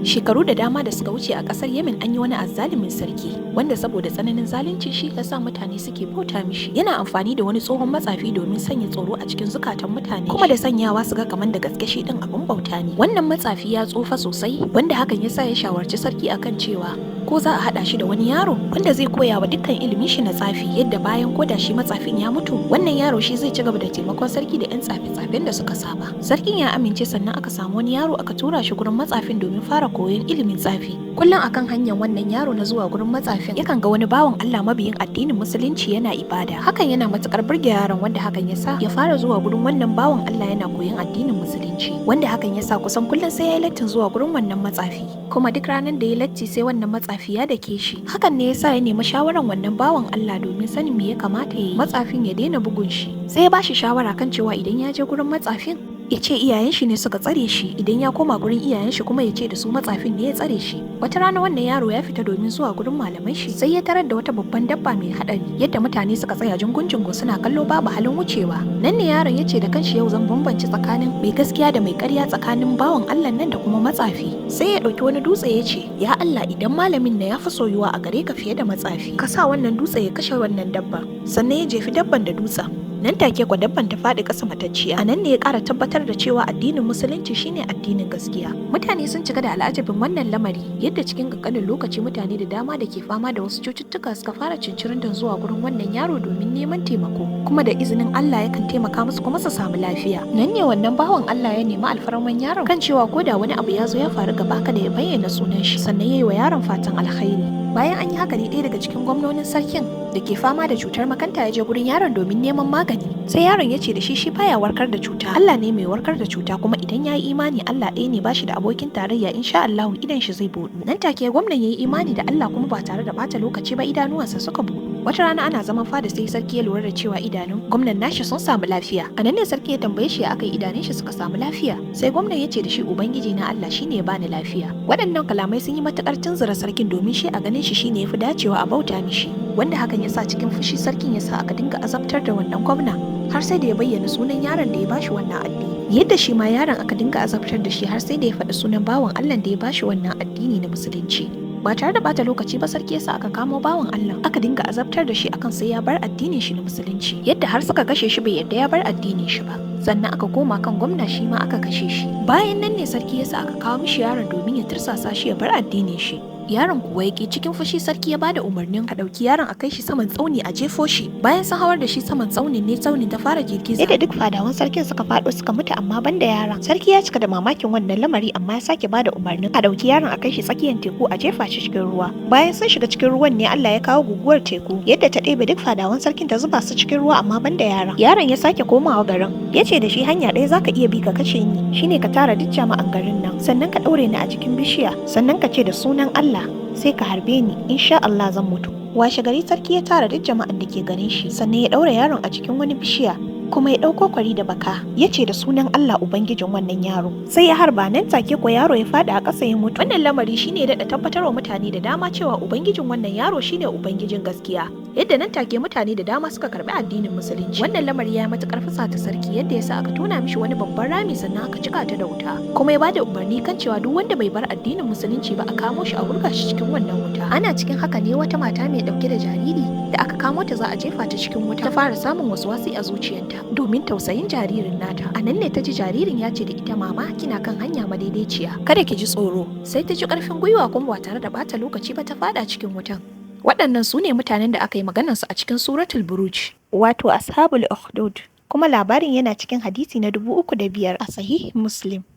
Shekaru da dama da suka wuce a ƙasar Yemen an yi wani azzalumin sarki wanda saboda tsananin zalunci shi ya sa mutane suke bauta mishi. Yana amfani da wani tsohon matsafi domin sanya tsoro a cikin zukatan mutane kuma da sanyawa su ga kamar da gaske shi din abin bauta ne. Wannan matsafi ya tsufa sosai wanda hakan ya sa ya shawarci sarki akan cewa ko za a haɗa shi da wani yaro wanda zai koya wa dukkan ilimin shi na tsafi yadda bayan koda shi matsafin ya mutu wannan yaro shi zai ci gaba da taimakon sarki da 'yan tsafe-tsafen da suka saba. Sarkin ya amince sannan aka samu wani yaro aka tura shi gurin matsafin domin fara koyon ilimin tsafi. Kullum akan hanyar wannan yaro na zuwa gurin matsafin yakan ga wani bawan Allah mabiyin addinin musulunci yana ibada. Hakan yana matukar burge yaron wanda hakan ya sa ya fara zuwa gurin wannan bawan Allah yana koyon addinin musulunci wanda hakan ya sa kusan kullum sai ya yi lattin zuwa gurin wannan matsafi. Kuma duk ranar da ya latti sai wannan matsafi ya dake shi. Hakan ne ya sa ya nemi shawaran wannan bawan Allah domin sanin me ya kamata ya yi. Matsafin ya daina bugun shi. Sai ya bashi shawara kan cewa idan ya je gurin matsafin ya ce iyayen shi ne suka tsare shi, idan ya koma gurin iyayen shi kuma ya ce da su matsafin ne ya tsare shi. Wata rana wannan yaro ya fita domin zuwa gurin malaman shi sai ya tarar da wata babban dabba mai hadari yadda mutane suka tsaya jungun-jungun suna kallo babu halin wucewa. Nan ne yaron ya ce da kanshi yau zan bambance tsakanin mai gaskiya da mai ƙarya, tsakanin bawan Allah nan da kuma matsafi. Sai ya ɗauki wani dutse ya ce ya Allah idan malamin na ya fi soyuwa a gare ka fiye da matsafi ka sa wannan dutse ya kashe wannan dabba. Sannan ya jefi dabban da dutsen. Nan take kwa dabban ta faɗi ƙasa matacciya. A nan ne ya ƙara tabbatar da cewa addinin musulunci shine addinin gaskiya. Mutane sun cika da al'ajabin wannan lamari yadda cikin ƙanƙanin lokaci mutane da dama da ke fama da wasu cututtuka suka fara cincirindan zuwa gurin wannan yaro domin neman taimako. Kuma da izinin Allah yakan taimaka musu kuma su samu lafiya. Nan ne wannan bawan Allah ya nemi alfarman yaron kan cewa ko da wani abu ya zo ya faru gaba kada ya bayyana sunan shi sannan ya yi wa yaron fatan alkhairi. Bayan an yi haka ne ɗaya daga cikin gwamnonin sarkin da ke fama da cutar makanta ya je gurin yaron domin neman magani. Sai yaron ya ce da shi baya warkar da cuta. Allah ne mai warkar da cuta kuma idan ya yi imani Allah ɗaya ne bashi da abokin tarayya insha Allah idan shi zai buɗu. Nan take gwamnan ya yi imani da Allah kuma ba tare da bata lokaci ba idanuwansa suka buɗu. Wata rana ana zaman fada sai sarki ya lura da cewa idanun gwamnan nashi sun samu lafiya. A nan ne sarki ya tambaye shi ya aka yi idanun shi suka samu lafiya. Sai gwamnan ya ce da shi ubangiji na Allah shine ya bani lafiya. Waɗannan kalamai sun yi matukar tunzura sarkin domin shi a ganin shi shine yafi dacewa a bauta mishi. Wanda hakan ya sa cikin fushi sarkin ya sa aka dinga azabtar da wannan gwamna har sai da ya bayyana sunan yaron da ya bashi wannan addini. Yadda shi ma yaron aka dinga azabtar da shi har sai da ya faɗi sunan bawan Allah da ya bashi wannan addini na musulunci. Ba tare da bata lokaci ba sarki yasa aka kamo bawan Allah aka dinga azabtar da shi akan sai ya bar addinin shi na musulunci yadda har suka kashe shi bai yadda ya bar addinin shi ba. Sannan aka koma kan gwamna shi ma aka kashe shi. Bayan nan ne sarki yasa aka kawo mishi yaron domin ya tirsasa shi ya bar addinin shi. Yaron kuwa yake cikin fushi sarki ya bada umarnin a ɗauki yaron a kai shi saman tsauni a jefo shi. Bayan sun hawar da shi saman tsaunin ne tsaunin ta fara girgiza. Yadda duk fadawan sarkin suka faɗo suka mutu amma banda yaron. Sarki ya cika da mamakin wannan lamari amma ya sake bada umarnin a ɗauki yaron a kai shi tsakiyar teku a jefa shi cikin ruwa. Bayan sun shiga cikin ruwan ne Allah ya kawo guguwar teku yadda ta ɗebe duk fadawan sarkin ta zuba su cikin ruwa amma banda yaron. Yaron ya sake komawa garin. Ya ce da shi hanya ɗaya zaka iya bi ka kashe ni shine ka tara duk jama'an garin nan sannan ka ɗaure ni a jikin bishiya sannan ka ce da sunan Allah sai ka harbe ni insha Allah zan mutu. Washe gari sarki ya tara duk jama'an da ke ganin shi sannan ya ɗaura yaron a cikin wani bishiya kuma ya ɗauko kwari da baka ya ce da sunan Allah ubangijin wannan yaro sai ya harba nan take ko yaro ya faɗi a ƙasa ya mutu. Wannan lamari shine da tabbatarwa mutane da dama cewa ubangijin wannan yaro shine ubangijin gaskiya yadda nan take mutane da dama suka karbi addinin musulunci. Wannan lamari ya matukar fusata sarki yadda yasa aka tona mishi wani babban rami sannan aka cika ta da wuta kuma ya bada umarni kan cewa duk wanda bai bar addinin musulunci ba a kamo shi a wurga shi cikin wannan wuta. Ana cikin haka ne wata mata mai dauke da jariri da aka kamo ta za a jefa ta cikin wuta ta fara samun waswasi a zuciyarta domin tausayin jaririn nata. A nan ne ta ji jaririn ya ce da ita mama kina kan hanya madaidaiciya kada ki ji tsoro. Sai ta ji karfin gwiwa kuma ba tare da bata lokaci ba ta fada cikin wutan. Waɗannan su ne mutanen da aka yi maganarsu a cikin suratul Buruj, wato ashabul ukhdud, kuma labarin yana cikin hadisi na 3005 a sahih Muslim.